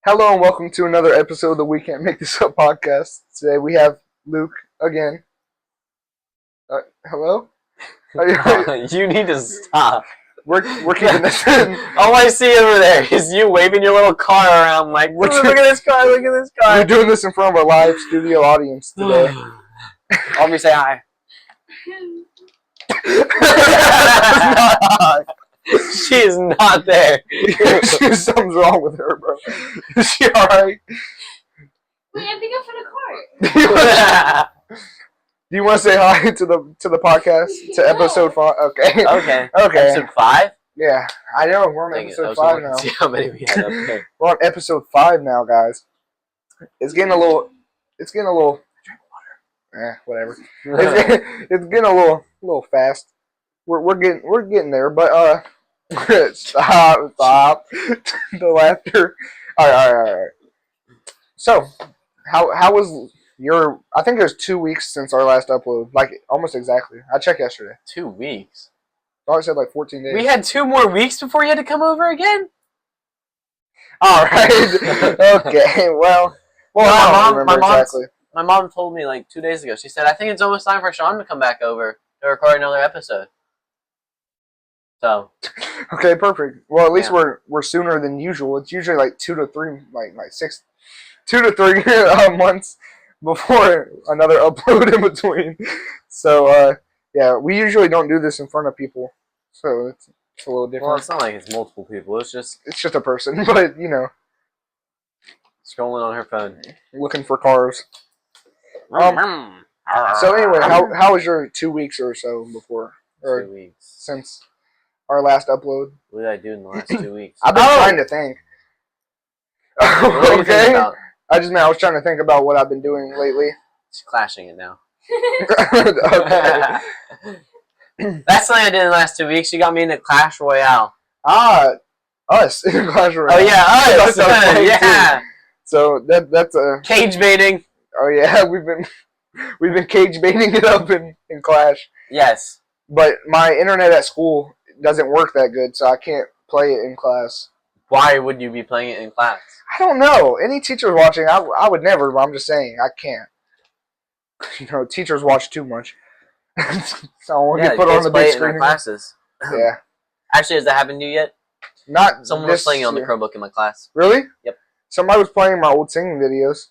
Hello and welcome to another episode of the We Can't Make This Up podcast. Today we have Luke again. Hello? You need to stop. We're keeping this in. All I see over there is you waving your little car around like, look at this car, look at this car. We're doing this in front of a live studio audience today. Aubrey, say hi. She is not there. Something's wrong with her, bro. Is she alright? Wait, I think I found a card. Do you want to say hi to the podcast? To episode 5? Okay. Okay. Okay. Episode 5? Yeah. I know, we're on episode 5 now. See how many we had up there. We're on episode 5 now, guys. It's getting a little whatever. It's getting a little fast. We're getting there, but stop the laughter. All right. So, how was your? I think it was 2 weeks since our last upload, like almost exactly. I checked yesterday. 2 weeks. I thought it said like 14 days. We had 2 more weeks before you had to come over again. All right. Okay. Well, I don't remember exactly. My mom told me like 2 days ago. She said, "I think it's almost time for Shawn to come back over to record another episode." So. Okay, perfect. Well, at least we're sooner than usual. It's usually like 2 to 3, like 2 to 3 months before another upload in between. So yeah, we usually don't do this in front of people, so it's a little different. Well, it's not like it's multiple people. It's just a person, but you know, scrolling on her phone, looking for cars. So anyway, how was your 2 weeks or so before, or 2 weeks since our last upload? What did I do in the last 2 weeks? I've been trying to think. Okay. I was trying to think about what I've been doing lately. She's clashing it now. Okay. That's something I did in the last 2 weeks. You got me into Clash Royale. Us in Clash Royale. Oh yeah, us. Yeah. So that's a cage baiting. Oh yeah, we've been cage baiting it up in Clash. Yes. But my internet at school doesn't work that good, so I can't play it in class. Why would you be playing it in class? I don't know. Any teachers watching, I would never, but I'm just saying, I can't. You know, teachers watch too much. So I want to get put on the big screen. In classes. Yeah. Actually, has that happened to you yet? Not Someone was playing on the Chromebook in my class. Really? Yep. Somebody was playing my old singing videos.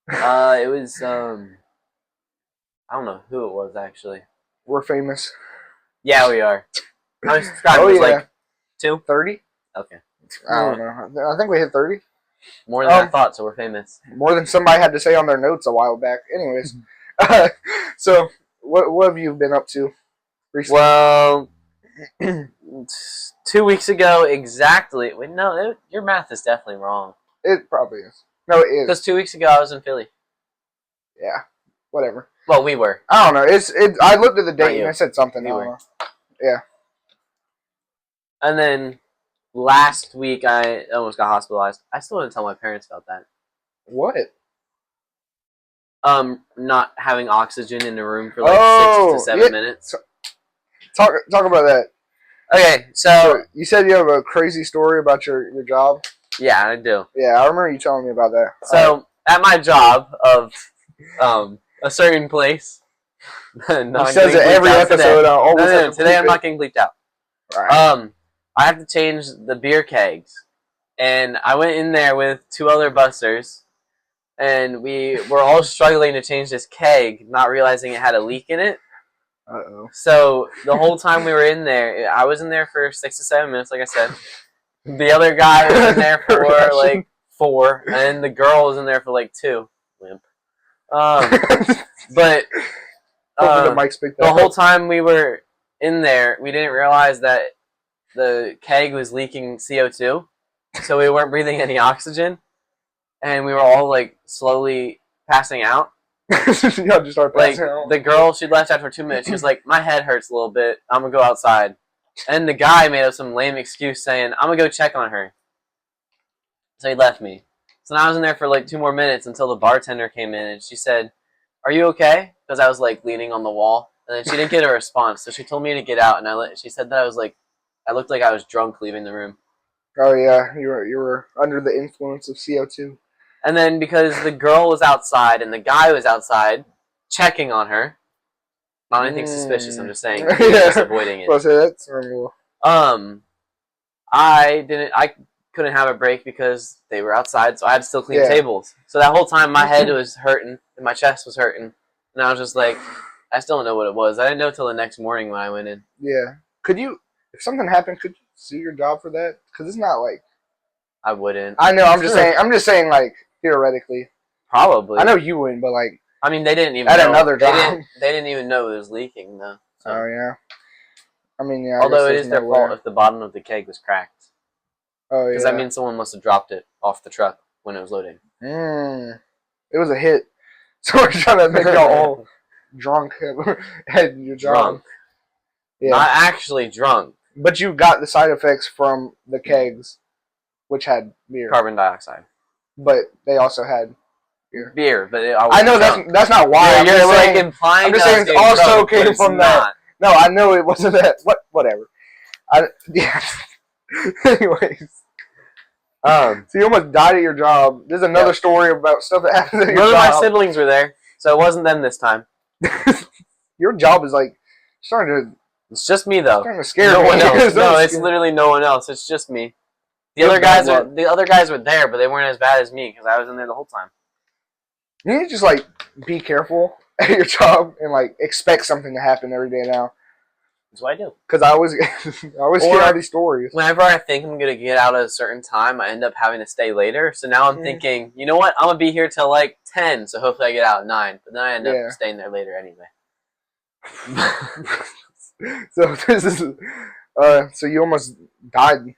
It was, I don't know who it was, actually. We're famous. Yeah, we are. How many subscribers? Like 2? 30? Okay. I don't know. I think we hit 30. More than I thought, so we're famous. More than somebody had to say on their notes a while back. Anyways. So, what have you been up to recently? Well, 2 weeks ago exactly. Wait, no, your math is definitely wrong. It probably is. No, it is. Because 2 weeks ago I was in Philly. Yeah. Whatever. Well, we were. I don't know. I looked at the date and I said something. I don't know. Yeah. And then last week I almost got hospitalized. I still didn't tell my parents about that. What? Not having oxygen in the room for like 6 to 7 minutes. Talk about that. Okay, so you said you have a crazy story about your job. Yeah, I do. Yeah, I remember you telling me about that. So at my job of a certain place. He says it every episode. No, today I'm not getting bleeped out. Right. I have to change the beer kegs, and I went in there with 2 other busters, and we were all struggling to change this keg, not realizing it had a leak in it. Uh-oh. So the whole time we were in there, I was in there for 6 to 7 minutes, like I said. The other guy was in there for like 4, and the girl was in there for like 2. Limp. But the whole time we were in there, we didn't realize that the keg was leaking CO2, so we weren't breathing any oxygen, and we were all like slowly passing out. Y'all just start passing out. The girl, she left after 2 minutes. She was like, "My head hurts a little bit. I'm gonna go outside." And the guy made up some lame excuse saying, "I'm gonna go check on her." So he left me. So now I was in there for like 2 more minutes until the bartender came in, and she said, "Are you okay?" Because I was like leaning on the wall, and then she didn't get a response. So she told me to get out, and she said that I looked like I was drunk leaving the room. Oh yeah, you were under the influence of CO2. And then because the girl was outside and the guy was outside checking on her, not anything suspicious. I'm just saying he was just avoiding it. Well, so that's normal. I couldn't have a break because they were outside, so I had to still clean tables. So that whole time my head was hurting and my chest was hurting, and I was just like, I still don't know what it was. I didn't know till the next morning when I went in. Yeah. Could you, if something happened, could you sue your job for that? Because it's not like. I wouldn't. I know. I'm just saying. I'm just saying, like theoretically. Probably. I know you wouldn't, but like. I mean, they didn't even at know. Another job. They didn't even know it was leaking though. So. Oh yeah. I mean, yeah. Although it is their fault if the bottom of the keg was cracked. Oh yeah. Because that means someone must have dropped it off the truck when it was loading. It was a hit. So we're trying to make y'all all drunk at your job. Drunk. Yeah. Not actually drunk. But you got the side effects from the kegs, which had beer. Carbon dioxide. But they also had beer. But I know that's not why. You're like implying. I'm just saying it also came from that. No, I know it wasn't that. Whatever. Yeah. Anyways. So you almost died at your job. There's another story about stuff that happened at your job. None of my siblings were there, so it wasn't them this time. Your job is like starting to. It's just me though. Starting to scare no me. one else. No, it's literally no one else. It's just me. The other guys were there, but they weren't as bad as me because I was in there the whole time. You need to just like be careful at your job and like expect something to happen every day now. That's what I do. Because I always hear all these stories. Whenever I think I'm gonna get out at a certain time, I end up having to stay later. So now I'm thinking, you know what? I'm gonna be here till like 10, so hopefully I get out at 9. But then I end up staying there later anyway. So this is so you almost died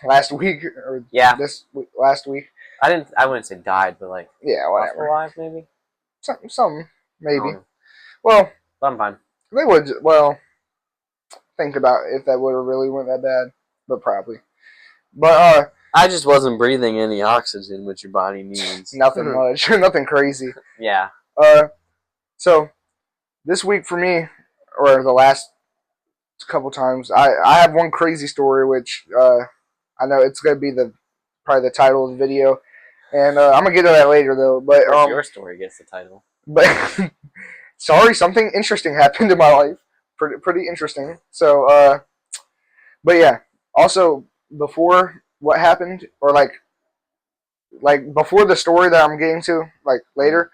last week or last week. I wouldn't say died, but like whatever. Alive maybe. Something maybe. Well, I'm fine. They would think about if that would have really went that bad, but probably. But I just wasn't breathing any oxygen, which your body needs. Nothing much, nothing crazy. Yeah. So this week for me, or the last couple times, I have one crazy story, which I know it's gonna be probably the title of the video, and I'm gonna get to that later though. But your story gets the title. But sorry, something interesting happened in my life. Pretty interesting. So, but yeah. Also, before what happened, or like before the story that I'm getting to, like later.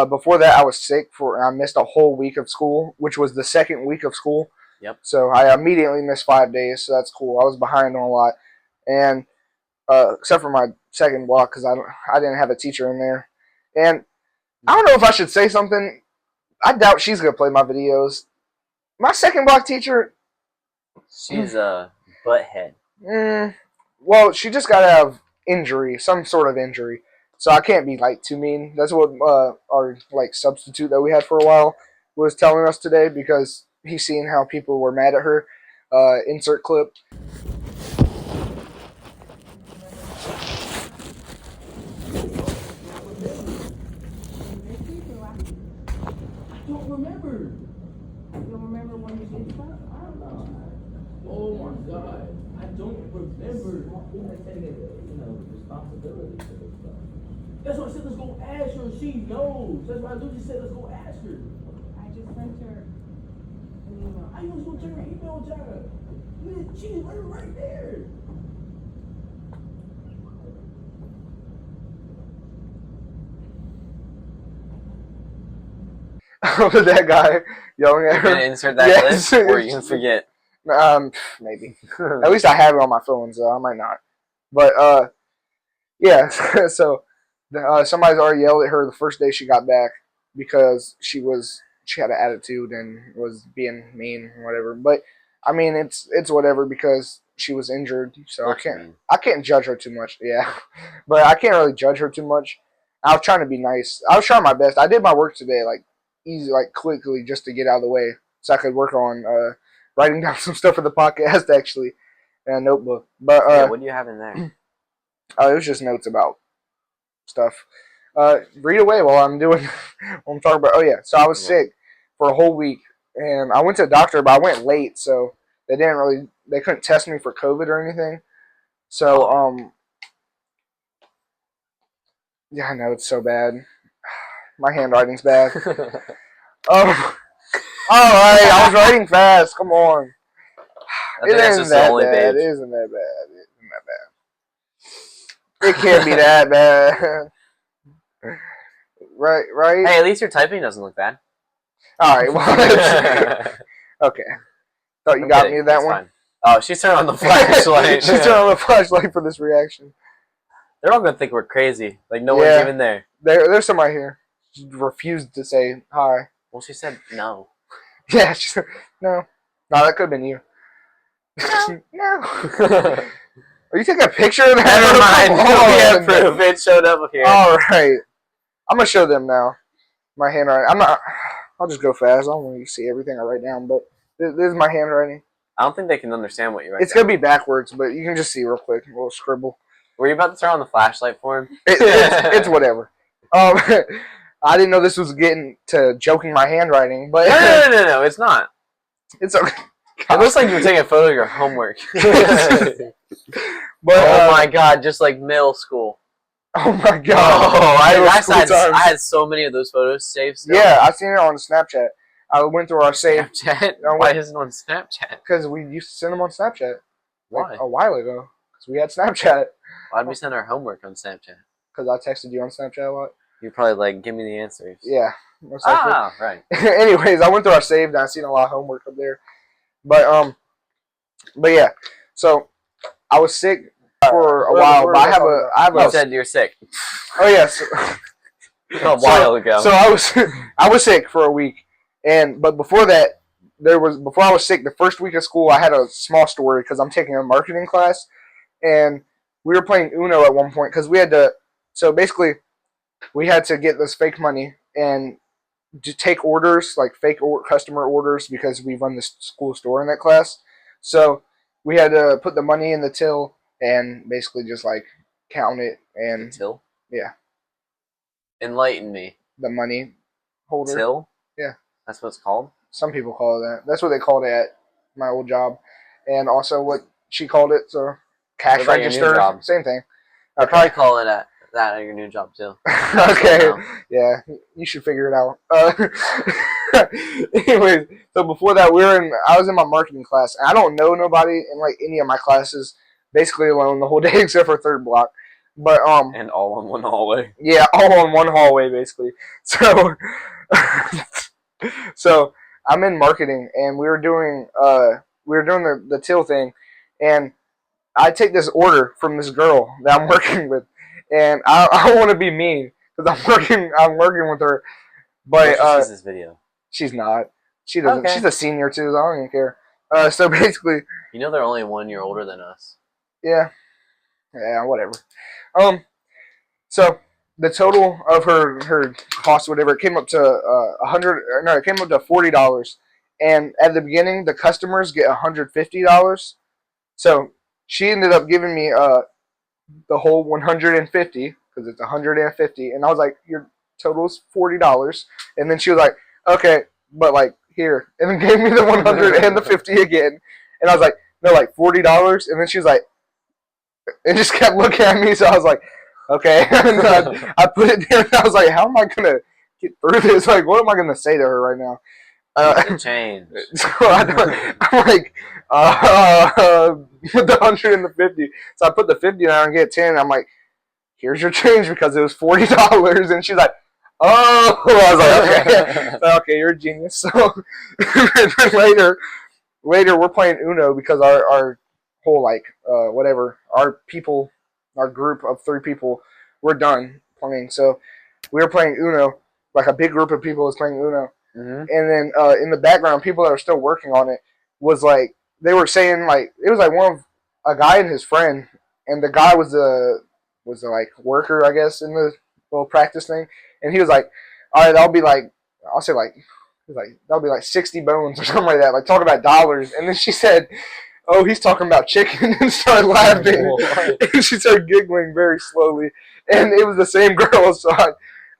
Before that, I was sick I missed a whole week of school, which was the second week of school. Yep. So I immediately missed 5 days. So that's cool. I was behind on a lot, and except for my second block because I didn't have a teacher in there, and I don't know if I should say something. I doubt she's gonna play my videos. My second block teacher. She's a butthead. Well, she just got out of injury, some sort of injury. So I can't be like too mean. That's what our like substitute that we had for a while was telling us today because he's seen how people were mad at her. Insert clip. I don't remember. You don't remember when you did stuff? I don't know. Oh my God, I don't remember. You're taking responsibility for this stuff. That's why I said let's go ask her. She knows. That's why I literally said let's go ask her. I just sent her an email. I was gonna check her email, Jara. She's right there. That guy yelling at her. You gonna insert that clip, or you can forget? Maybe. At least I have it on my phone, so I might not. But yeah. So somebody's already yelled at her the first day she got back because she had an attitude and was being mean or whatever. But I mean, it's whatever because she was injured, so I can't judge her too much. Yeah, but I can't really judge her too much. I was trying to be nice. I was trying my best. I did my work today, like easy, like quickly, just to get out of the way, so I could work on writing down some stuff for the podcast actually, in a notebook. But what do you have in there? It was just notes about stuff. Read away while I'm doing. While I'm talking about. Oh yeah, so I was sick for a whole week, and I went to the doctor, but I went late, so they couldn't test me for COVID or anything. So yeah, I know it's so bad. My handwriting's bad. All right, I was writing fast. Come on. I think that's just the only bad. page. It isn't that bad. It isn't that bad. It can't be that bad. Right? Hey, at least your typing doesn't look bad. All right. Well, okay. Thought you I'm got kidding. me that It's one. fine. Oh, she's turned on the flashlight. She's turning on the flashlight for this reaction. They're all gonna think we're crazy. Like no one's Yeah. even there. There's somebody here. She refused to say hi. Well, she said no. Yeah. She said, no. No, that could have been you. No. Are you taking a picture of that? Never mind. We have proof. It showed up here. All right. I'm gonna show them now. My handwriting. I'll just go fast. I don't want you to see everything I write down, but this is my handwriting. I don't think they can understand what you write. It's gonna be backwards, but you can just see real quick. A little scribble. Were you about to turn on the flashlight for him? It's whatever. I didn't know this was getting to joking my handwriting, but No. It's not. it's okay. It looks like you were taking a photo of your homework. But oh my god, just like middle school. oh my god! Oh, I I had so many of those photos saved. Still. Yeah, I seen it on Snapchat. I went through our save Snapchat. Why isn't it on Snapchat? because we used to send them on Snapchat Why? like, a while ago. Because we had Snapchat. Why'd we send our homework on Snapchat? Because I texted you on Snapchat a lot. You're probably like, give me the answers. Yeah. Most likely. Right. Anyways, I went through our save and I seen a lot of homework up there. But yeah. So I was sick for a while, but I have a. You said you're sick. Oh yes. A while ago. So I was sick for a week, but before that, before I was sick, the first week of school, I had a small story because I'm taking a marketing class, and we were playing Uno at one point because we had to. So basically, we had to get this fake money and to take orders, like fake customer orders, because we run this school store in that class. So we had to put the money in the till and basically just like count it and Till? Yeah. Enlighten me. The money holder. Till? Yeah. That's what it's called? Some people call it that. That's what they called it at my old job. And also what she called it, so What cash about your new register. job? Same thing. I'd Okay. probably call it that at your new job too. Okay. Yeah, you should figure it out. Anyways, so before that, I was in my marketing class. And I don't know nobody in like any of my classes. Basically alone the whole day except for third block. But And all in one hallway. yeah, all on one hallway basically. So so I'm in marketing and we were doing the till thing, and I take this order from this girl that I'm working with, and I don't want to be mean because I'm working with her, but What's this video? she's not. She doesn't. Okay. She's a senior too, so I don't even care. So basically, You know they're only 1 year older than us. yeah, whatever. So the total of her cost, whatever, it came up to it came up to $40, and at the beginning, the customers get $150. So she ended up giving me the whole 150 because it's 150, and I was like, your total's $40, and then she was like, okay, but like here, and then gave me the 100 and the 50 again, and I was like, no, like $40, and then she was like, and just kept looking at me, so I was like, okay, and I put it there, and I was like, how am I gonna get through this? Like, what am I gonna say to her right now? Change. So I'm like, with the 100 and the 50. So I put the 50 down and get 10. I'm like, here's your change because it was $40. And she's like, oh. I was like, okay, okay, you're a genius. So later we're playing Uno because our whole our group of 3 people, we're done playing. So we were playing Uno, like a big group of people was playing Uno. Mm-hmm. And then in the background, people that are still working on it was like, they were saying like, it was like a guy and his friend, and the guy was a like worker, I guess, in the little practice thing, and he was like, all right, that'll be like, I'll say like, that'll be like 60 bones or something like that, like talking about dollars, and then she said, oh, he's talking about chicken, and started laughing, and she started giggling very slowly, and it was the same girl, so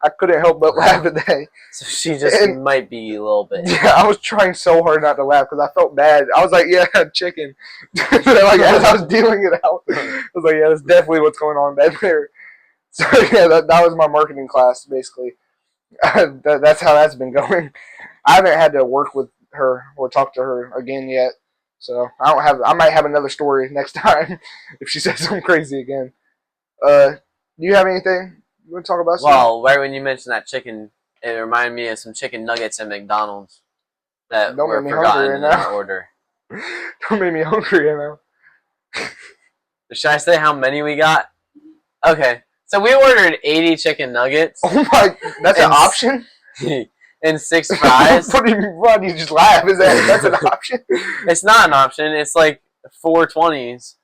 I I couldn't help but laugh at that. So she just And- might be a little bit. Yeah, I was trying so hard not to laugh because I felt bad. I was like, yeah, chicken. Like as I was dealing it out, I was like, yeah, that's definitely what's going on back there. So yeah, that was my marketing class basically. That's how that's been going. I haven't had to work with her or talk to her again yet, so I might have another story next time if she says something crazy again. Do you have anything you want to talk about? Well, right when you mentioned that chicken, it reminded me of some chicken nuggets at McDonald's that Don't were make me forgotten hungry in right now. our order. Don't make me hungry, you know. Should I say how many we got? Okay, so we ordered 80 chicken nuggets Oh my, that's an And- option. and 6 fries. Why do you just laugh? That's an option? It's not an option. It's like 4 20s.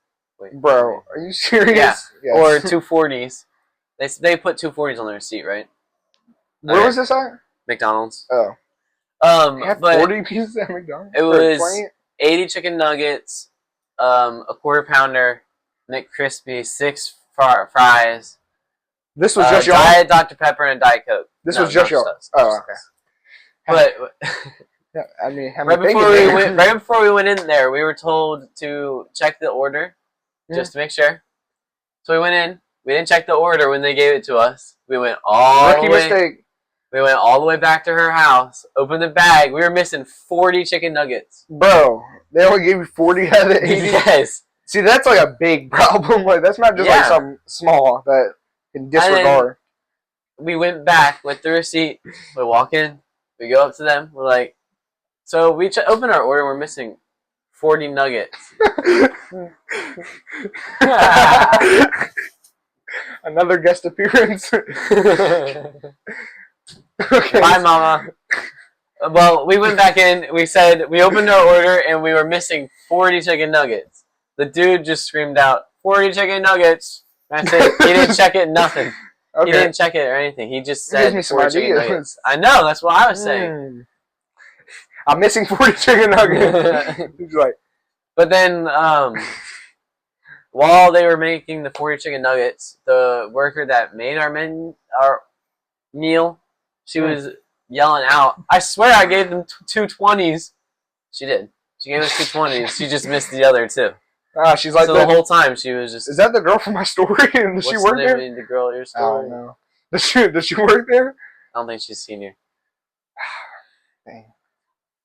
Wait, Bro, are you serious? Yeah. Yes. Or 2 40s. They put 2 40s on the receipt, right? Where Okay. was this at? McDonald's. Oh, they have But 40 pieces at McDonald's. it Or was 20? 80 chicken nuggets, a quarter pounder, McCrispy, 6 fries, This was just y'all. Diet Dr. Pepper, and a Diet Coke. This No, was just not y'all. us. Oh, okay. But Yeah, I mean, how right many before bacon we there? went, right before we went in there, we were told to check the order just to make sure. So we went in. We didn't check the order when they gave it to us. We went all Rookie the way. mistake. We went all the way back to her house. Opened the bag. We were missing 40 chicken nuggets. Bro, they only gave you 40 out of the 80. Yes. See, that's like a big problem. Like, that's not just like Yeah. something small that can disregard. We went back with the receipt. We walk in. We go up to them. We're like, so we open our order. We're missing 40 nuggets. Another guest appearance. Okay. Bye, Mama. Well, we went back in. We said we opened our order and we were missing 40 chicken nuggets. The dude just screamed out, 40 chicken nuggets. That's it. He didn't check it. Nothing. Okay. He didn't check it or anything. He just Gives said me some 40 chicken ideas. nuggets. I know. That's what I was saying. I'm missing 40 chicken nuggets. He's like, But then, while they were making the 40 chicken nuggets, the worker that made our meal, she was yelling out, I swear I gave them 2 20s. She did. She gave us 2 20s. She just missed the other 2. she's like, So the whole time she was just. is that the girl from my story? Does she what's work the name there? of the girl at your I story? don't know. Does she work there? I don't think she's senior. Dang.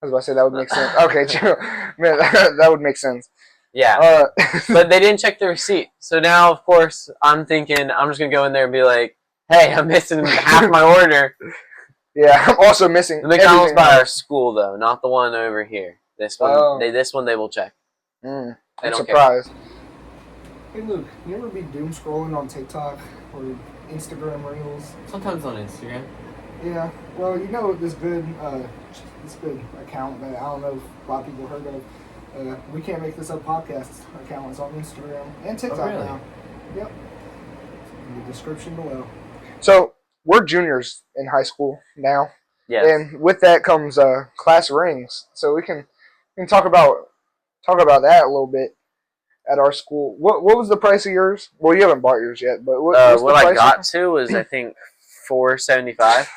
I was about to say that would make sense. Okay, chill. Man, that would make sense. Yeah. But they didn't check the receipt. So now, of course, I'm thinking I'm just going to go in there and be like, hey, I'm missing half my order. Yeah, I'm also missing The McDonald's everything by our else. school, though, not the one over here. This one, Oh. this one they will check. They I'm don't care. surprised. Hey Luke, you ever be doom scrolling on TikTok or Instagram Reels? Sometimes on Instagram. Yeah. Well, you know this good account that I don't know if a lot of people heard of. We Can't Make This Up podcast account is on Instagram and TikTok really? now. Yep. In the description below. So we're juniors in high school now. Yes. And with that comes class rings. So we can talk about that a little bit at our school. What was the price of yours? Well, you haven't bought yours yet, but what's What the I price got to was, I think, $4.75.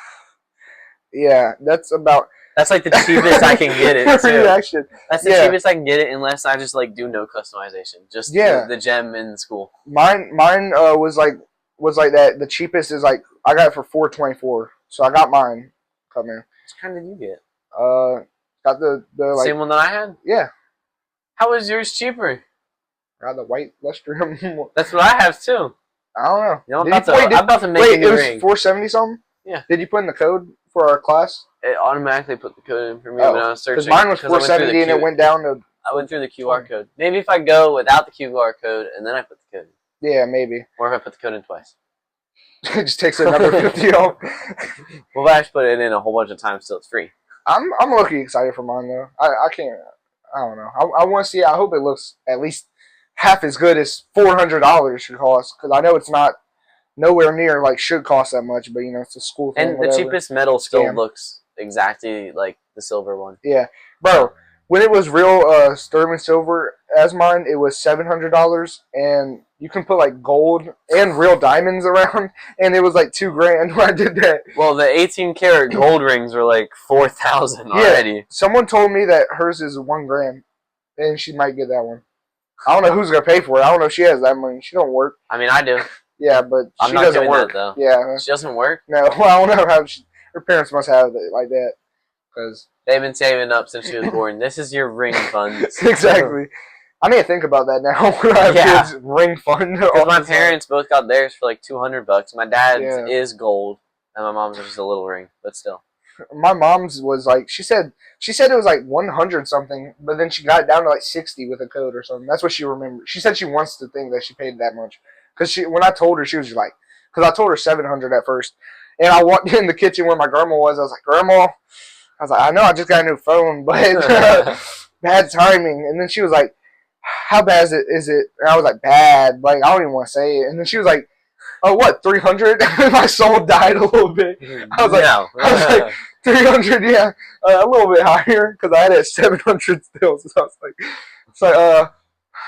Yeah, that's about That's like the cheapest I can get it, too. reaction. That's the Yeah. cheapest I can get it unless I just, like, do no customization. Just the gem in school. Mine was like that. The cheapest is like I got it for $4.24. So I got mine coming. Which kind did you get? Got the like Same one that I had? yeah. How was yours cheaper? Got the white luster. That's what I have, too. I don't know. You know, Did I'm about to make a wait, new it was ring. $4.70 something. Yeah. Did you put in the code for our class? It automatically put the code in for me Oh, when I was searching. Because mine was 'cause I went through the $4.70 and it went down to I went through the QR code. Maybe if I go without the QR code and then I put the code in. yeah, maybe. Or if I put the code in twice. It just takes another 50 off. Well, if I actually put it in a whole bunch of times till it's free. I'm lucky excited for mine though. I can't. I don't know. I want to see. I hope it looks at least half as good as $400 should cost. Because I know it's not nowhere near like should cost that much. But you know, it's a school thing. And whatever. the cheapest metal still Scam. looks exactly like the silver one. Yeah, bro. When it was real sterling silver as mine, it was $700, and you can put like gold and real diamonds around, and it was like $2,000 when I did that. Well, the 18-karat gold rings were like 4,000 already. Someone told me that hers is $1,000, and she might get that one. I don't know who's gonna pay for it. I don't know if she has that money. She don't work. I mean, I do. Yeah, but I'm she not doesn't doing work. that, though. Yeah, She doesn't work? no. Well, I don't know how her parents must have it like that, because They've been saving up since she was born. This is your ring funds. exactly. I need to think about that now when I have kids. Ring fund. Because my parents both got theirs for like $200. My dad's Yeah. is gold, and my mom's is just a little ring, but still. My mom's was like she said it was like 100 something, but then she got it down to like 60 with a code or something. That's what she remembered. She said she wants to think that she paid that much because when I told her, she was just like, because I told her 700 at first, and I walked in the kitchen where my grandma was. I was like, Grandma, I was like, I know I just got a new phone, but bad timing. And then she was like, how bad is it? And I was like, bad. Like I don't even want to say it. And then she was like, oh, what, 300? My soul died a little bit. I was like, No. I was like 300, yeah, a little bit higher because I had it at 700 still. So I was like, it's like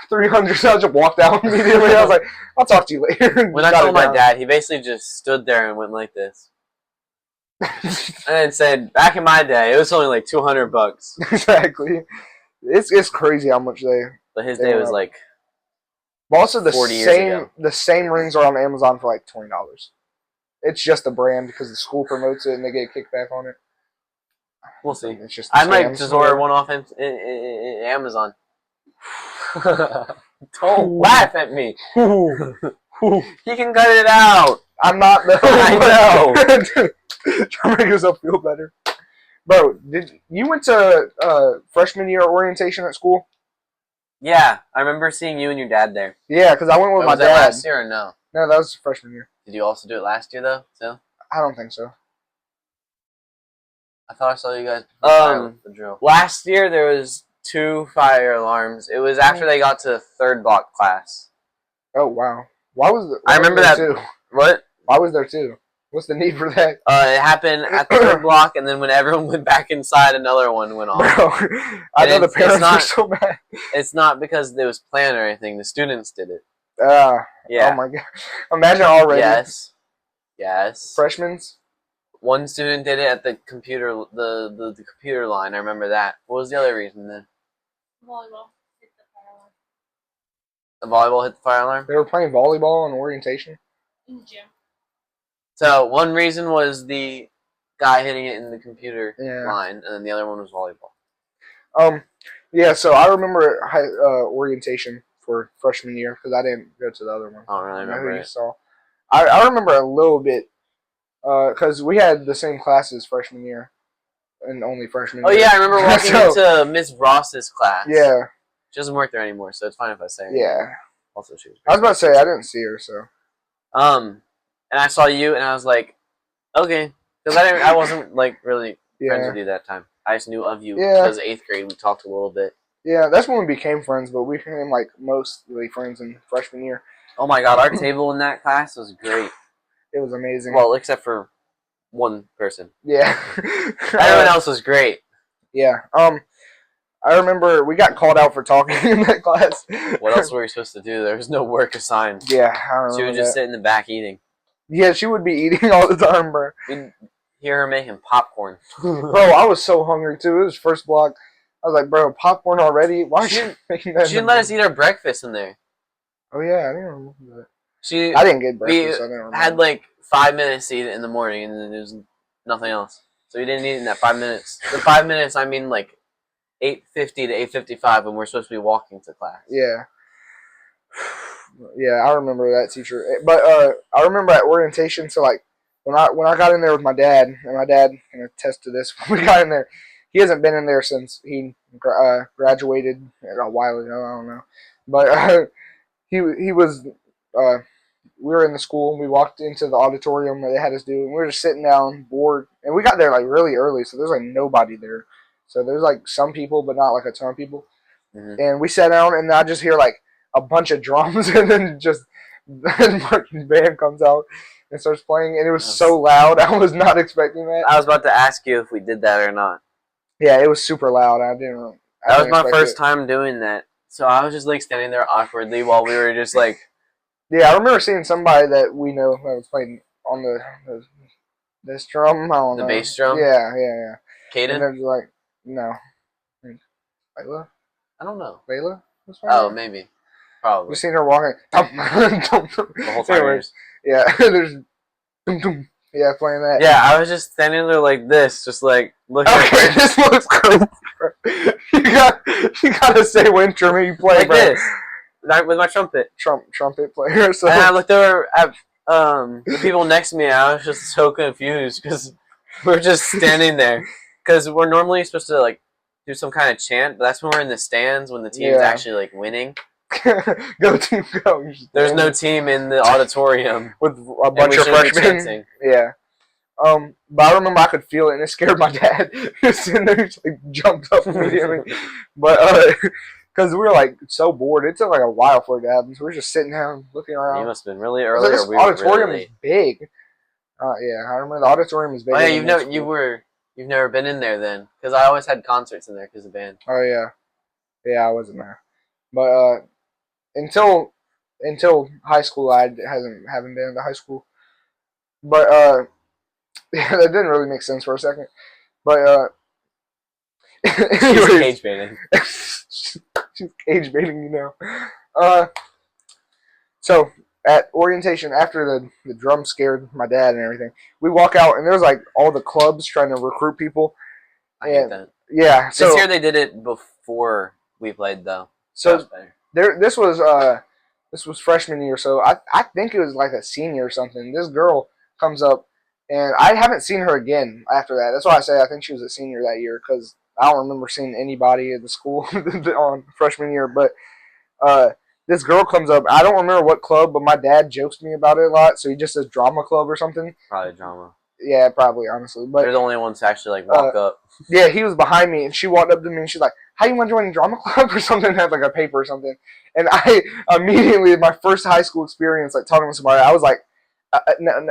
300. So I just walked out immediately. I was like, I'll talk to you later. When I told my dad, he basically just stood there and went like this, and then said, "Back in my day, it was only like $200." Exactly. It's crazy how much they. But his day was like. But also the 40 years ago. same rings are on Amazon for like $20. It's just a brand because the school promotes it and they get a kickback on it. We'll see. It's just I might scams. just order one off in Amazon. Don't laugh at me. He can cut it out. I'm not the. I know. Trying to make yourself feel better, bro. Did you went to freshman year orientation at school? Yeah, I remember seeing you and your dad there. Yeah, because I went with my Was that dad. last year or no? No, that was freshman year. Did you also do it last year though? So I don't think so. I thought I saw you guys. The drill. Last year there was 2 fire alarms. It was after they got to the 3rd block class. Oh wow! Why was it? I remember that. Too? What? Why was there 2? What's the need for that? It happened at the 3rd block, and then when everyone went back inside, another one went off. Bro, I know the parents not, were so mad. It's not because it was planned or anything. The students did it. Yeah. Oh my god! Imagine already. Yes. Freshmen's. One student did it at the computer, the computer line. I remember that. What was the other reason then? Volleyball hit the fire alarm. The volleyball hit the fire alarm. They were playing volleyball in orientation. In the gym. So one reason was the guy hitting it in the computer Yeah. line, and then the other one was volleyball. Yeah. So I remember orientation for freshman year because I didn't go to the other one. I don't really I know remember who you it. saw. I remember a little bit because we had the same classes freshman year and only freshman. Oh year. yeah, I remember walking into Miss Ross's class. Yeah. She doesn't work there anymore, so it's fine if I say her. Yeah. Also, she was. I was about to say I didn't see her, so. And I saw you, and I was like, okay, because I wasn't like really friends with you that time. I just knew of you because 8th grade we talked a little bit. Yeah, that's when we became friends, but we became like mostly friends in freshman year. Oh my god, our table in that class was great. It was amazing. Well, except for one person. Yeah. Everyone else was great. Yeah. I remember we got called out for talking in that class. What else were we supposed to do? There was no work assigned. Yeah, I remember She would just sit in the back eating. Yeah, she would be eating all the time, bro. We'd hear her making popcorn. Bro, I was so hungry too. It was first block. I was like, bro, popcorn already? Why are you making that? She didn't let us eat our breakfast in there. Oh yeah, I didn't remember that. I I didn't get breakfast. I didn't remember. had like 5 minutes to eat it in the morning, and then there was nothing else. So we didn't eat it in that 5 minutes. The 5 minutes, I mean like 8:50 to 8:55 when we're supposed to be walking to class. Yeah. Yeah, I remember that teacher. But I remember at orientation, so like when I got in there with my dad, and my dad can attest to this, when we got in there, he hasn't been in there since he graduated a while ago. I don't know, but he was. We were in the school and we walked into the auditorium where they had us do, and we were just sitting down, bored, and we got there like really early, so there's like nobody there. So there's like some people, but not like a ton of people. Mm-hmm. And we sat down, and I just hear like a bunch of drums, and then just the marching band comes out and starts playing, and it was so loud. I was not expecting that. I was about to ask you if we did that or not. Yeah, it was super loud. That was my first time doing that, so I was just like standing there awkwardly while we were just like Yeah, I remember seeing somebody that we know that was playing on this drum. I don't know. The bass drum? Yeah. And Caden? then like, no. Layla? I don't know. Layla? Was Oh, playing? maybe. Probably. We've seen her walking. The whole time. Anyways, yeah, there's yeah, playing that. Yeah, I was just standing there like this, just like looking Okay, at this looks crazy. you gotta say what instrument you play, like bro. this. With my trumpet. Trumpet player. So And I looked over at the people next to me, and I was just so confused because we're just standing there. Because we're normally supposed to like do some kind of chant, but that's when we're in the stands when the team's actually like winning. go team, go. There's no team in the auditorium with a bunch of freshmen. Yeah. But I remember I could feel it, and it scared my dad. He was sitting there, he just, like, jumped up immediately. But because we were like so bored, it took like a while for it to happen. So we were just sitting down, looking around. You must have been really early. This or we auditorium were really is big. Yeah, I remember the auditorium is big. Oh yeah, you've never been in there then, because I always had concerts in there because of band. Oh yeah, I wasn't there. But until high school, I haven't been to high school. But yeah, that didn't really make sense for a second. But She's cage baiting. She's cage baiting, you know. So at orientation, after the drum scared my dad and everything, we walk out and there's like all the clubs trying to recruit people. I hate that. Yeah. So this year they did it before we played though. So this was freshman year. So I think it was like a senior or something. This girl comes up, and I haven't seen her again after that. That's why I say I think she was a senior that year, because I don't remember seeing anybody at the school on freshman year. But this girl comes up. I don't remember what club, but my dad jokes to me about it a lot. So he just says drama club or something. Probably drama. Yeah, probably, honestly. But they're the only ones to actually like walk up. Yeah, he was behind me, and she walked up to me, and she's like, "How you want to join the drama club or something?" And had like a paper or something. And I immediately, my first high school experience, like talking to somebody, I was like, no. And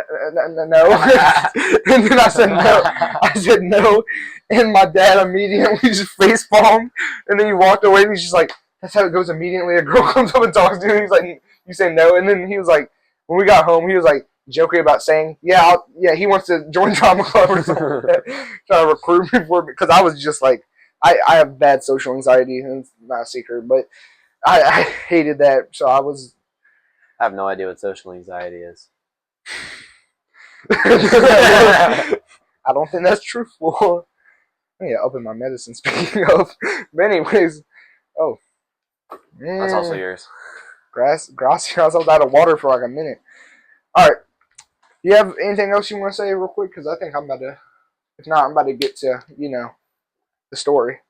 then I said no. I said no, and my dad immediately just face palmed, and then he walked away, and he's just like, "That's how it goes immediately." A girl comes up and talks to him. He's like, "You say no," and then he was like, when we got home, he was like, joking about saying, yeah, he wants to join drama club or something like that, trying to recruit me for it, because I was just like, I have bad social anxiety, and it's not a secret, but I hated that, so I have no idea what social anxiety is. I don't think that's truthful. I need to open my medicine, speaking of. But anyways, that's also yours. Gracias. I was out of water for like a minute. Alright. You have anything else you want to say real quick? Because I think I'm about to, if not, I'm about to get to, the story.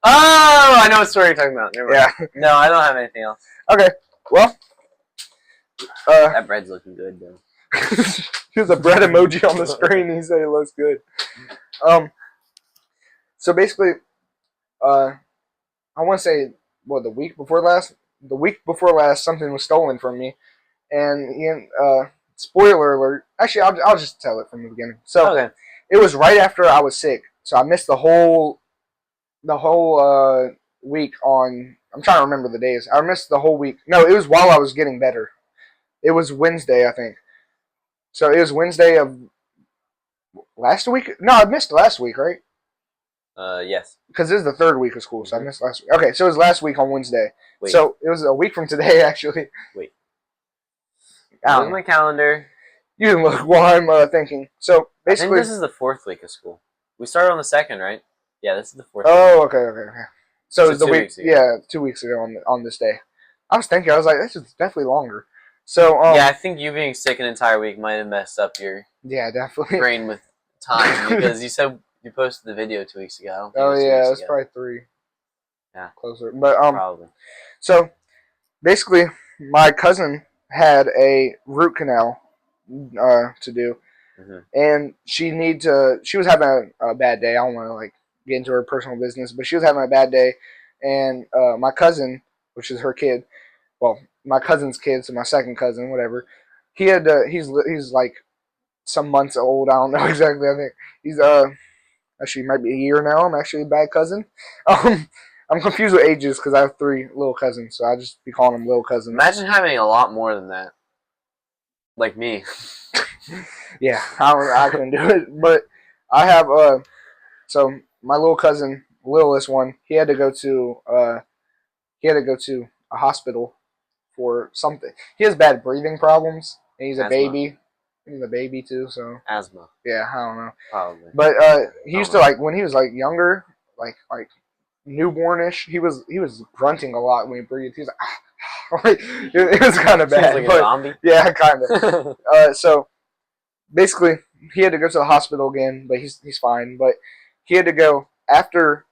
Oh, I know what story you're talking about. Never mind. Yeah. No, I don't have anything else. Okay. Well. That bread's looking good, though. There's a bread emoji on the screen. He said it looks good. So basically, I want to say, the week before last, something was stolen from me. And spoiler alert. Actually, I'll just tell it from the beginning. So It was right after I was sick, so I missed the whole week on. I'm trying to remember the days. I missed the whole week. No, it was while I was getting better. It was Wednesday, I think. So it was Wednesday of last week. No, I missed last week, right? Yes. Because this is the third week of school, so I missed last week. Okay, so it was last week on Wednesday. Wait. So it was a week from today, actually. Wait. On my calendar. You can look while I'm thinking. So basically, I think this is the 4th week of school. We started on the 2nd, right? Yeah, this is the 4th. Oh, okay. So the 2 week, weeks ago. yeah, 2 weeks ago on this day. I was thinking, I was like, this is definitely longer. So yeah, I think you being sick an entire week might have messed up your definitely brain with time, because you said you posted the video 2 weeks ago. Oh yeah, it was probably 3. Yeah, closer. But probably. So basically, my cousin had a root canal to do, and she was having a bad day. I don't want to get into her personal business, but she was having a bad day, and my cousin, which is her kid, well, my cousin's kid, so my second cousin, whatever, he had he's like some months old. I don't know exactly. I think he's actually might be a year now. I'm actually a bad cousin. I'm confused with ages because I have 3 little cousins, so I just be calling them little cousins. Imagine having a lot more than that. Like me. Yeah, I couldn't do it, but I have so my little cousin, littlest one, he had to go to a hospital for something. He has bad breathing problems, and he's a Asthma. baby. He's a baby too, so Asthma, yeah, I don't know. probably. But he used to like when he was like younger, like newbornish. He was grunting a lot when he breathed. He was like, it was kind of bad. Like a but, zombie? yeah, kind of. So basically, he had to go to the hospital again, but he's fine. But he had to go after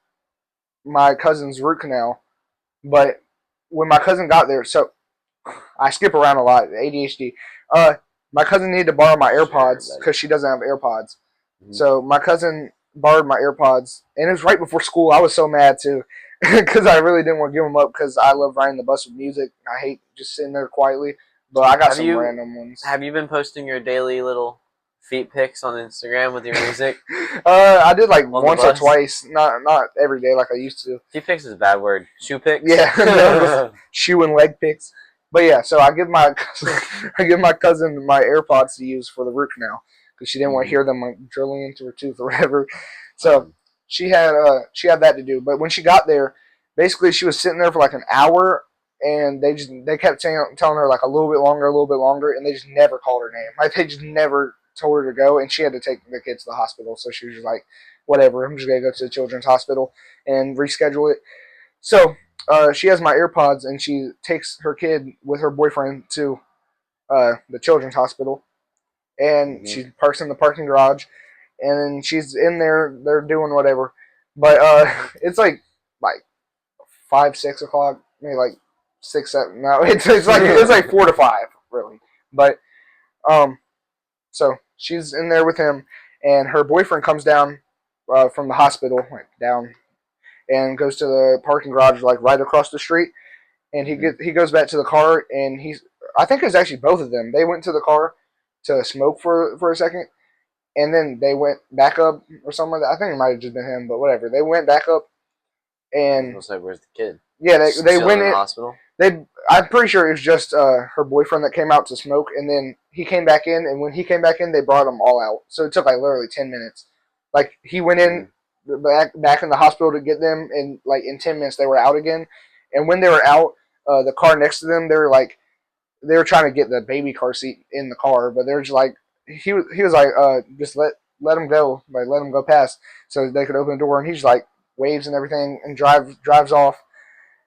my cousin's root canal. But when my cousin got there, so I skip around a lot, ADHD. My cousin needed to borrow my AirPods because she doesn't have AirPods. Mhm. So my cousin borrowed my AirPods, and it was right before school. I was so mad too because I really didn't want to give them up because I love riding the bus with music. I hate just sitting there quietly. But I got Have some you- random ones. Have you been posting your daily little feet pics on Instagram with your music? I did like the once or bus? twice, not every day like I used to. Feet pics is a bad word. Shoe pics? Yeah, shoe and leg picks. But yeah, so I give my cousin my AirPods to use for the root canal because she didn't want to hear them like drilling into her tooth or whatever. So she had that to do. But when she got there, basically she was sitting there for like an hour, and they kept telling her like a little bit longer, and they just never called her name. Like they just never told her to go, and she had to take the kids to the hospital. So she was just like, whatever, I'm just gonna go to the children's hospital and reschedule it. So she has my AirPods, and she takes her kid with her boyfriend to the children's hospital, and she parks in the parking garage, and she's in there. They're doing whatever, but it's like 5, 6 o'clock, maybe like 6, 7. No, it's like 4 to 5 really, but so she's in there with him, and her boyfriend comes down from the hospital, like down, and goes to the parking garage like right across the street. And he goes back to the car, and I think it was actually both of them. They went to the car to smoke for a second, and then they went back up or something like that. I think it might have just been him, but whatever. They went back up, and I was like, where's the kid? yeah, they Still went in in. the hospital? I'm pretty sure it was just her boyfriend that came out to smoke, and then he came back in, and when he came back in, they brought him all out. So it took like literally 10 minutes. Like he went in back in the hospital to get them, and like in 10 minutes they were out again. And when they were out, the car next to them, they were trying to get the baby car seat in the car, but they're just like he was like just let him go, like let him go past so they could open the door, and he's like waves and everything and drives off.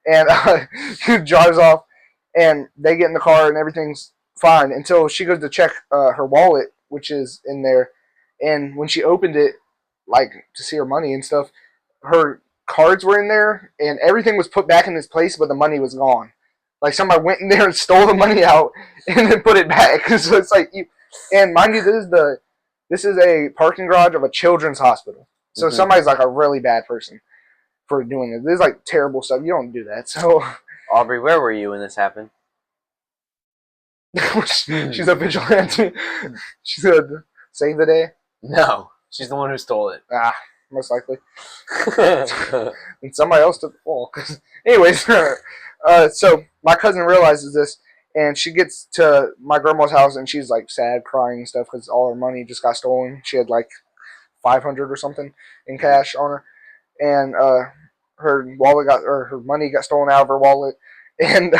And he drives off, and they get in the car, and everything's fine until she goes to check her wallet, which is in there. And when she opened it, like to see her money and stuff, her cards were in there, and everything was put back in its place, but the money was gone. Like somebody went in there and stole the money out and then put it back. So it's like, and mind you, this is a parking garage of a children's hospital. So somebody's like a really bad person for doing this. This is like terrible stuff. You don't do that. So Aubrey, where were you when this happened? she's a vigilante. She's gonna save the day. No, she's the one who stole it. Most likely. And somebody else took the fall. Anyways, so my cousin realizes this, and she gets to my grandma's house, and she's like sad, crying and stuff because all her money just got stolen. She had like $500 or something in cash on her, and her money got stolen out of her wallet, and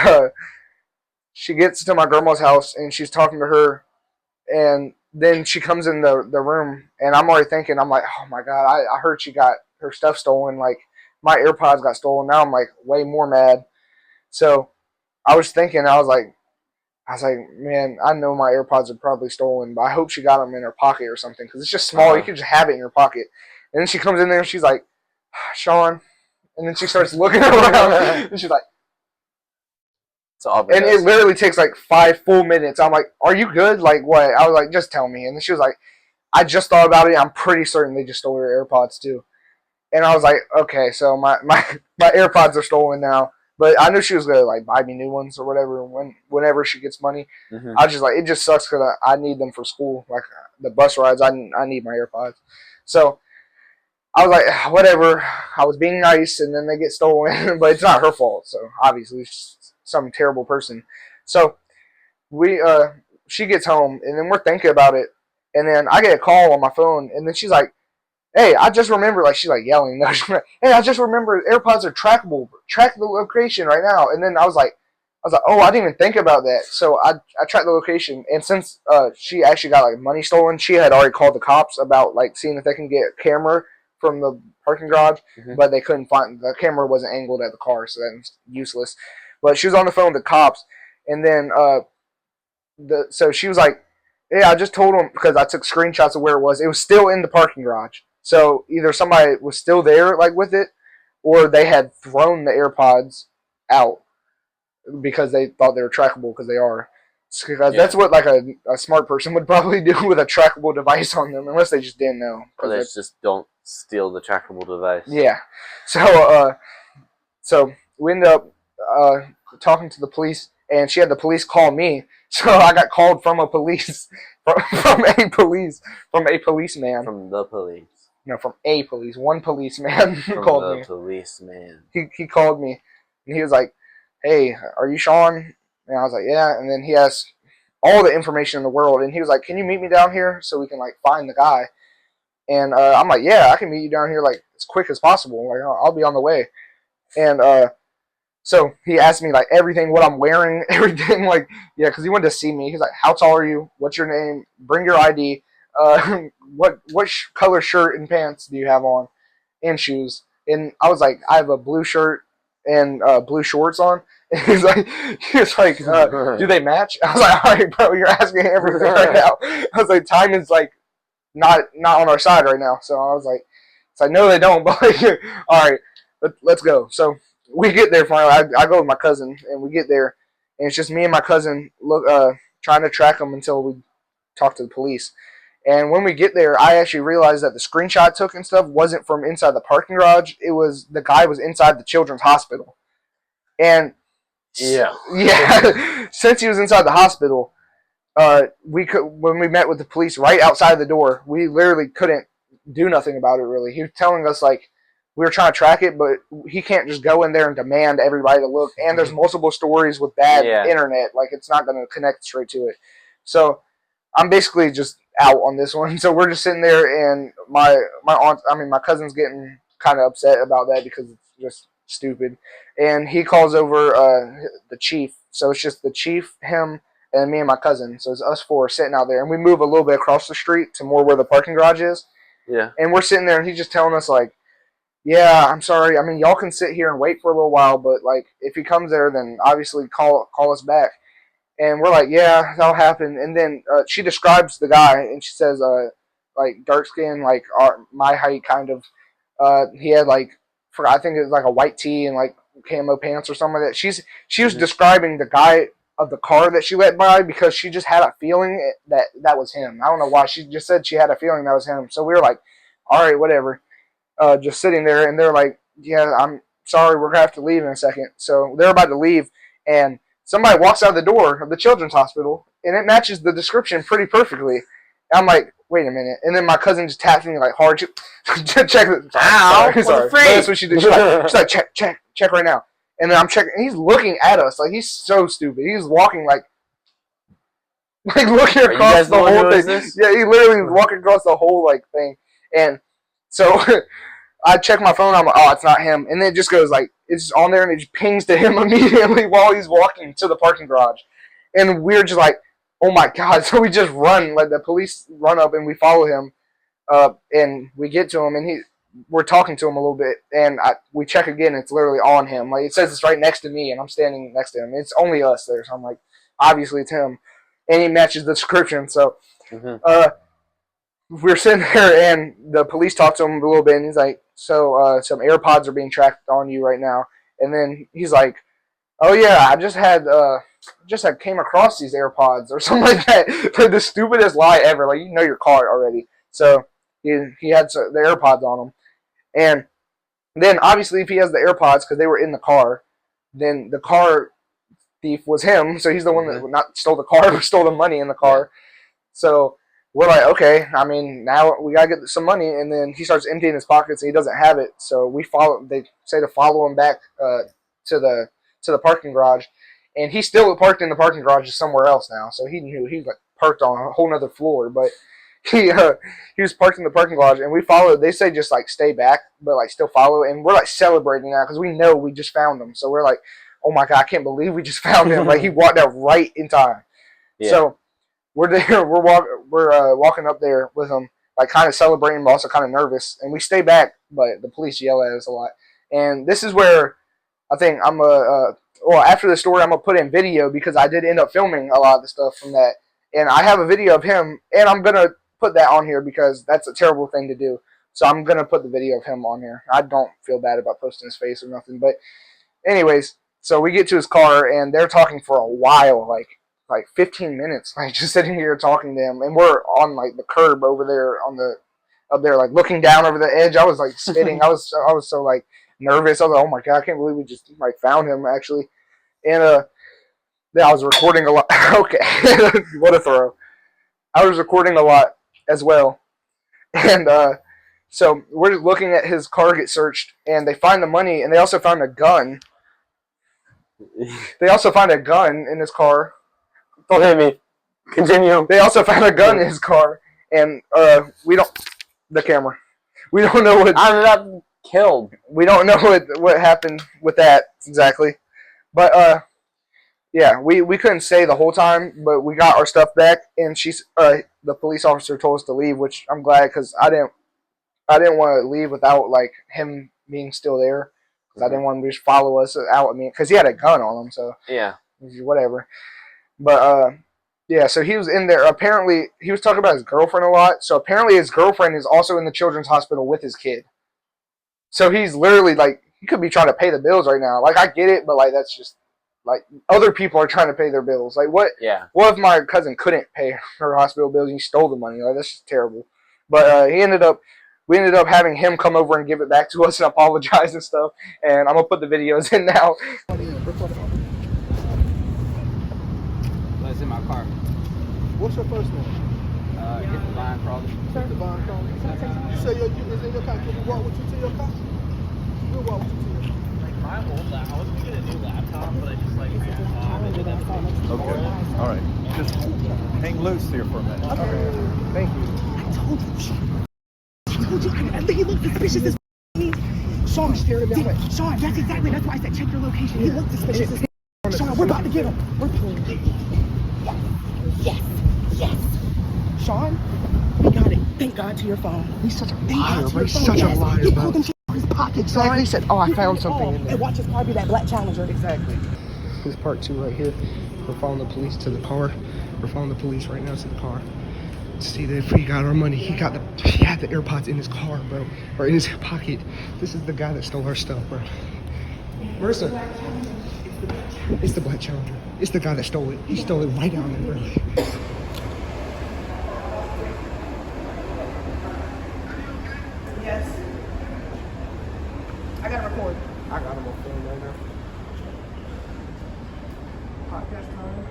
she gets to my grandma's house, and she's talking to her, and then she comes in the room, and I'm already thinking, I'm like, oh my god, I heard she got her stuff stolen, like my AirPods got stolen. Now I'm like way more mad. So I was thinking, I was like, man, I know my AirPods are probably stolen, but I hope she got them in her pocket or something because it's just small. You can just have it in your pocket. And then she comes in there and she's like, Shawn. And then she starts looking around and she's like, So Aubrey and does. it literally takes like 5 full minutes. I'm like, are you good? Like what? I was like, just tell me. And then she was like, I just thought about it. I'm pretty certain they just stole her AirPods too. And I was like, okay, so my AirPods are stolen now. But I knew she was gonna like buy me new ones or whatever whenever she gets money. I just like, it just sucks because I need them for school, like the bus rides. I need my AirPods. So I was like, whatever. I was being nice, and then they get stolen, but it's not her fault. So obviously, she's some terrible person. So she gets home, and then we're thinking about it, and then I get a call on my phone, and then she's like, "Hey, I just remember," like she's like yelling, "Hey, I just remember AirPods are trackable. Track the location right now." And then I was like, "Oh, I didn't even think about that." So I tracked the location, and since she actually got like money stolen, she had already called the cops about like seeing if they can get a camera from the parking garage, but they couldn't find the camera wasn't angled at the car, so that's useless. But she was on the phone with the cops, and then so she was like, "Yeah, I just told them because I took screenshots of where it was. It was still in the parking garage. So either somebody was still there, like with it, or they had thrown the AirPods out because they thought they were trackable because they are. That's what like a smart person would probably do with a trackable device on them, unless they just didn't know. Or they just don't steal the trackable device. Yeah. So we ended up talking to the police, and she had the police call me. So I got called from a policeman. From the police. No, from a police. One policeman called me. Policeman. He called me, and he was like, "Hey, are you Shawn?" And I was like, "Yeah." And then he asked all the information in the world, and he was like, "Can you meet me down here so we can like find the guy?" And I'm like, "Yeah, I can meet you down here like as quick as possible. Like I'll be on the way." And so he asked me like everything, what I'm wearing, everything. Like, yeah, because he wanted to see me. He's like, "How tall are you? What's your name? Bring your ID. What color shirt and pants do you have on, and shoes?" And I was like, "I have a blue shirt and blue shorts on." And he was like, "Do they match?" I was like, "All right, bro, you're asking everything right now." I was like, "Time is like not on our side right now." So I was like, "No, they don't." But like, all right, let's go. So we get there finally. I go with my cousin, and we get there, and it's just me and my cousin trying to track them until we talk to the police. And when we get there, I actually realized that the screenshot I took and stuff wasn't from inside the parking garage. It was the guy was inside the children's hospital. And yeah, since he was inside the hospital, when we met with the police right outside the door, we literally couldn't do nothing about it really. He was telling us like we were trying to track it, but he can't just go in there and demand everybody to look. And there's multiple stories with bad internet, like it's not going to connect straight to it. So I'm basically just out on this one. So we're just sitting there, and my cousin's getting kind of upset about that because it's just stupid. And he calls over the chief. So it's just the chief, him, and me and my cousin. So it's us four sitting out there, and we move a little bit across the street to more where the parking garage is. Yeah. And we're sitting there, and he's just telling us like, "Yeah, I'm sorry. I mean, y'all can sit here and wait for a little while, but like if he comes there, then obviously call us back." And we're like, "Yeah, that'll happen." And then she describes the guy, and she says, like dark skin, like my height, kind of. He had like, I think it was like a white tee and like camo pants or something like that. She was describing the guy of the car that she let by because she just had a feeling that was him. I don't know why. She just said she had a feeling that was him. So we were like, "All right, whatever." Just sitting there, and they're like, "Yeah, I'm sorry, we're gonna have to leave in a second." So they're about to leave, and somebody walks out the door of the children's hospital, and it matches the description pretty perfectly. And I'm like, "Wait a minute!" And then my cousin just taps me like hard. Check it. Sorry. That's what she did. She's like, check right now. And then I'm checking, and he's looking at us like he's so stupid. He's walking like looking across the whole thing. Yeah, he literally was walking across the whole like thing. And so I check my phone. I'm like, "Oh, it's not him." And then it just goes like it's on there, and it just pings to him immediately while he's walking to the parking garage. And we're just like, "Oh my god!" So we just run, like the police run up, and we follow him. And we get to him, and we're talking to him a little bit, and we check again. It's literally on him. Like it says it's right next to me, and I'm standing next to him. It's only us there, so I'm like, obviously it's him, and he matches the description. So, we're sitting there, and the police talk to him a little bit, and he's like, "So, some AirPods are being tracked on you right now." And then he's like, "Oh yeah, I just came across these AirPods or something like that." Like the stupidest lie ever. Like you know your car already. So he had the AirPods on him, and then obviously if he has the AirPods because they were in the car, then the car thief was him. So he's the one that not stole the car, but stole the money in the car. So we're like, okay, I mean, now we gotta get some money, and then he starts emptying his pockets, and he doesn't have it. So we follow. They say to follow him back to the parking garage, and he's still parked in the parking garage just somewhere else now. So he knew he was like parked on a whole other floor, but he was parked in the parking garage, and we followed. They say just like stay back, but like still follow, and we're like celebrating now because we know we just found him. So we're like, oh my god, I can't believe we just found him! Like he walked out right in time. Yeah. So we're there. We're walking up there with him, like kind of celebrating, but also kind of nervous. And we stay back, but the police yell at us a lot. And this is where I think well, after the story, I'm gonna put in video because I did end up filming a lot of the stuff from that. And I have a video of him, and I'm gonna put that on here because that's a terrible thing to do. So I'm gonna put the video of him on here. I don't feel bad about posting his face or nothing, but anyways, so we get to his car, and they're talking for a while, like 15 minutes, like just sitting here talking to him, and we're on like the curb over there up there, like looking down over the edge. I was like spitting. I was so like nervous. I was like, oh my god, I can't believe we just like found him actually. And yeah, I was recording a lot. Okay, what a throw. I was recording a lot as well, and so we're looking at his car get searched, and they find the money, and they also found a gun. They also find a gun in his car. Don't hit me. Continue. They also found a gun in his car, and we don't know what I ended up killed. We don't know what happened with that exactly, but yeah, we couldn't stay the whole time, but we got our stuff back, and the police officer told us to leave, which I'm glad because I didn't want to leave without like him being still there. I didn't want him to just follow us out. I mean, because he had a gun on him, so yeah, whatever. But yeah, so he was in there. Apparently, he was talking about his girlfriend a lot. So apparently, his girlfriend is also in the children's hospital with his kid. So he's literally like, he could be trying to pay the bills right now. Like I get it, but like that's just like other people are trying to pay their bills. Like what? Yeah. What if my cousin couldn't pay her hospital bills and he stole the money? Like that's just terrible. But we ended up having him come over and give it back to us and apologize and stuff. And I'm going to put the videos in now. It's in my car. What's your first name? Hit the line, probably. Devon Crawley. You say is in your car. Can we walk with you to your car? We'll walk with you to your car. My old laptop. I was going to get a new laptop, but I just like Okay. All right. Just hang loose here for a minute. Okay. Thank you. I told you. I think he looked suspicious as me. Shawn, Shawn, that's exactly. That's why I said check your location. He looked suspicious as Shawn, we're about to get him. Yes. Shawn, we got it. Thank God to your phone. He's such a liar, bro. He's such a liar, He bro. pulled him to his pocket. Exactly. He said, oh, I found something in there. And watch his car be that black Challenger. Exactly. This is part 2 right here. We're following the police to the car. We're following the police right now to the car. See that if we got our money, he had the AirPods in his car, bro, or in his pocket. This is the guy that stole our stuff, bro. Marissa, it's the black Challenger. It's the guy that stole it. He stole it right down there, bro. Yes. I gotta record. I got him on film right now. Podcast time.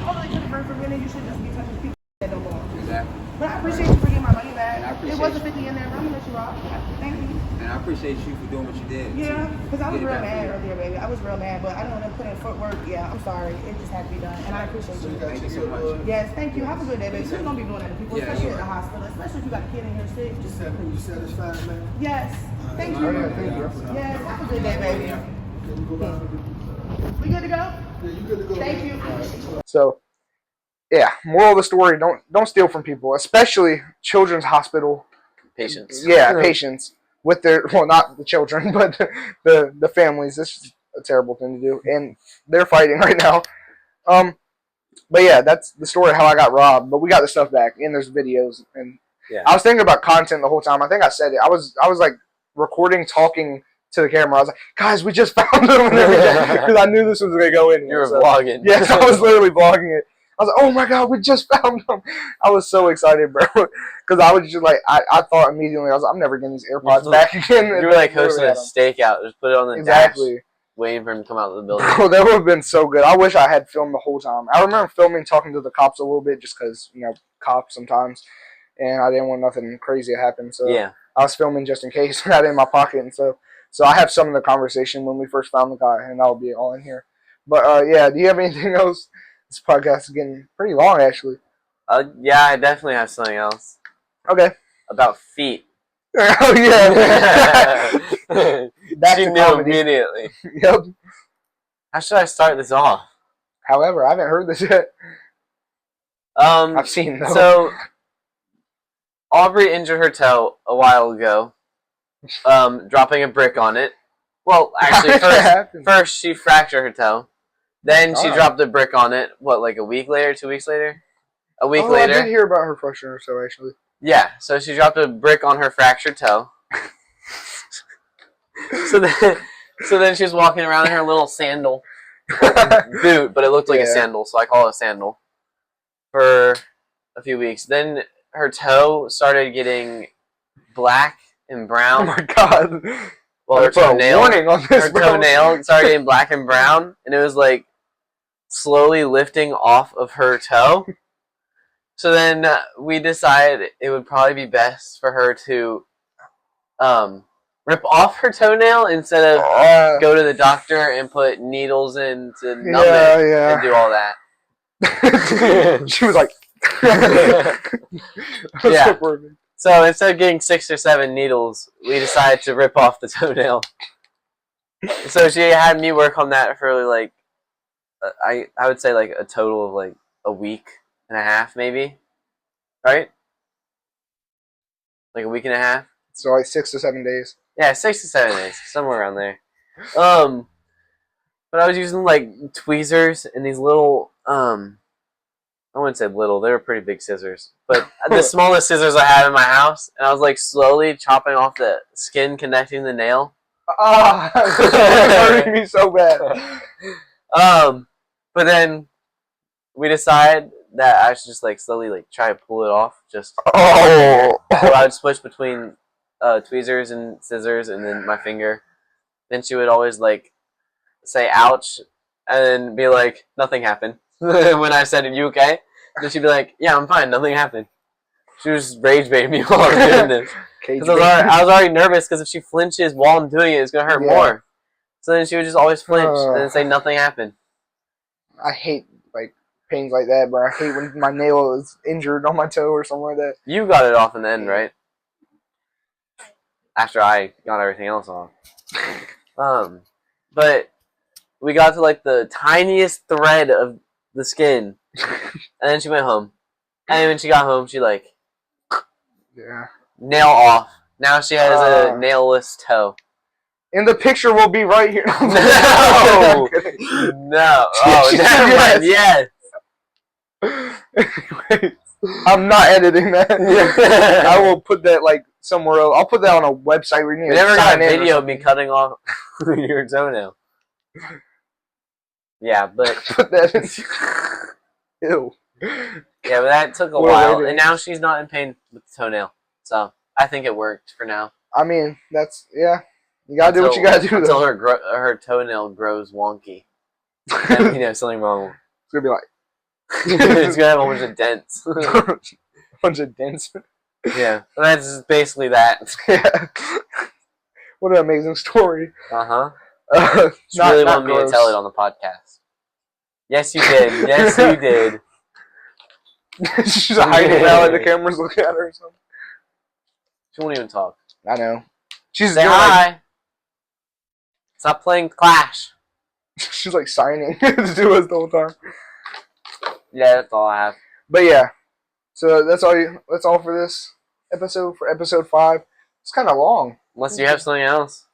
Although you couldn't burn for a minute, you should just be touching people that don't belong. Exactly. But I appreciate you for getting my money back. And I appreciate It wasn't 50 in there, but I'm gonna let you rock. Thank you. And I appreciate you for doing what you did. Yeah, because I was Get it real back mad for you. earlier, baby. I was real mad, but I don't want to put in footwork. Yeah, I'm sorry. It just had to be done. And I appreciate you. Thank you so much. Yes, thank you. Have a good day, baby. So you're going to be doing that to people, Yeah, especially sure. in the hospital, especially if you got a kid in here sick. You satisfied, man? Yes. Thank you. Thank you. Yes, have a good day, baby. Can you go back? We good to go? Yeah, you good to go. Thank you. So, yeah, moral of the story, don't steal from people, especially children's hospital. Patience. Yeah, patients with their, well, not the children, but the families. This is a terrible thing to do, and they're fighting right now. But yeah, that's the story of how I got robbed. But we got the stuff back, and there's videos, and Yeah. I was thinking about content the whole time. I think I said it. I was like recording, talking to the camera. I was like, guys, we just found them, and everything, because I knew this was gonna go in You here. were so. vlogging. Yes, I was literally vlogging it. I was like, oh my god, we just found them. I was so excited, bro. Because I was just like, I thought immediately, I was like, I'm never getting these AirPods back again. You were like hosting a stakeout. Just put it on the Exactly. dash. waiting for him to come out of the building. Bro, that would have been so good. I wish I had filmed the whole time. I remember filming, talking to the cops a little bit, just because, you know, cops sometimes, and I didn't want nothing crazy to happen. So Yeah. I was filming just in case. I had it in my pocket, and so I have some of the conversation when we first found the guy, and that'll be all in here. But yeah, do you have anything else? This podcast is getting pretty long, actually. Yeah, I definitely have something else Okay. about feet. Oh yeah. Back She to knew comedy. immediately. Yep. How should I start this off? However, I haven't heard this yet. I've seen though. So Aubrey injured her toe a while ago, dropping a brick on it. Well, actually, first she fractured her toe. Then she dropped a brick on it. What, like a week later, 2 weeks later? A week later. I did hear about her fracturing her toe, actually. Yeah, so she dropped a brick on her fractured toe. so then she was walking around in her little sandal boot, but it looked like a sandal, so I call it a sandal, for a few weeks. Then her toe started getting black and brown. Oh my god. Well, her toenail, her toenail started getting black and brown, and it was like slowly lifting off of her toe. So then we decided it would probably be best for her to rip off her toenail instead of go to the doctor and put needles in to numb it and do all that. She was like, yeah. So instead of getting 6 or 7 needles, we decided to rip off the toenail. So she had me work on that for like, I would say like a total of like a week and a half, maybe, right? Like a week and a half. So like 6 to 7 days. Yeah, 6 to 7 days, somewhere around there. But I was using like tweezers and these little, I wouldn't say little, they were pretty big scissors, but the smallest scissors I have in my house, and I was like slowly chopping off the skin connecting the nail. Ah, it's hurting me so bad. But then we decided that I should just like slowly like try to pull it off. Just so I would switch between tweezers and scissors, and then my finger. Then she would always like say "ouch," and then be like, "Nothing happened." When I said, "Are you okay?" Then she'd be like, "Yeah, I'm fine. Nothing happened." She was rage baiting me while I was doing this. Because I was already nervous because if she flinches while I'm doing it, it's gonna hurt more. So then she would just always flinch and then say nothing happened. I hate like pains like that, but I hate when my nail is injured on my toe or something like that. You got it off in the end, right? After I got everything else off. But we got to like the tiniest thread of the skin, and then she went home. And when she got home, she like nail off. Now she has a nailless toe. And the picture will be right here. No, no. Oh, never mind. Yes. I'm not editing that. I will put that like somewhere else. I'll put that on a website. Where you We never got a video of me cutting off your toenail. Yeah, but put that in. Ew. Yeah, but that took a while, and now she's not in pain with the toenail. So I think it worked for now. I mean, that's You gotta do what you gotta do. Until her toenail grows wonky. And, you know, something wrong. It's gonna be like. It's gonna have a bunch of dents. A bunch of dents. Yeah, that's basically that. Yeah. What an amazing story. She really wanted me to tell it on the podcast. Yes, you did. Yes, you did. She's hiding now, and the camera's looking at her or something. She won't even talk. I know. She's Say hi. Stop playing Clash. She's like signing to do us the whole time. Yeah, that's all I have. But yeah, so that's all for this episode. For episode 5, it's kind of long. Unless you have something else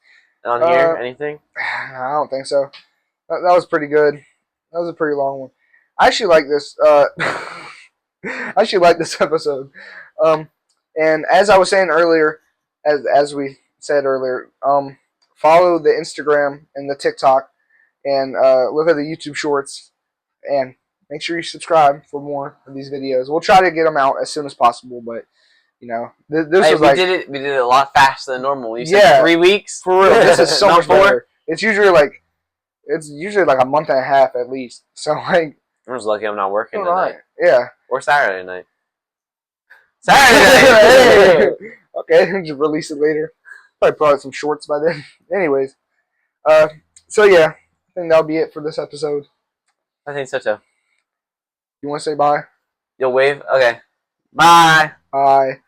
on here, anything? I don't think so. That was pretty good. That was a pretty long one. I actually like this. I actually like this episode. And as I was saying earlier, as we said earlier, follow the Instagram and the TikTok, and look at the YouTube Shorts, and make sure you subscribe for more of these videos. We'll try to get them out as soon as possible, but you know, this was we like did it a lot faster than normal. You said 3 weeks for real. This is so much better. It's usually like It's usually like a month and a half at least. So like, I'm just lucky I'm not working all tonight. right, yeah. Or Saturday night. Saturday night! Okay, just release it later. Probably put out some shorts by then. Anyways, so yeah, I think that'll be it for this episode. I think so too. You want to say bye? You'll wave? Okay. Bye! Bye.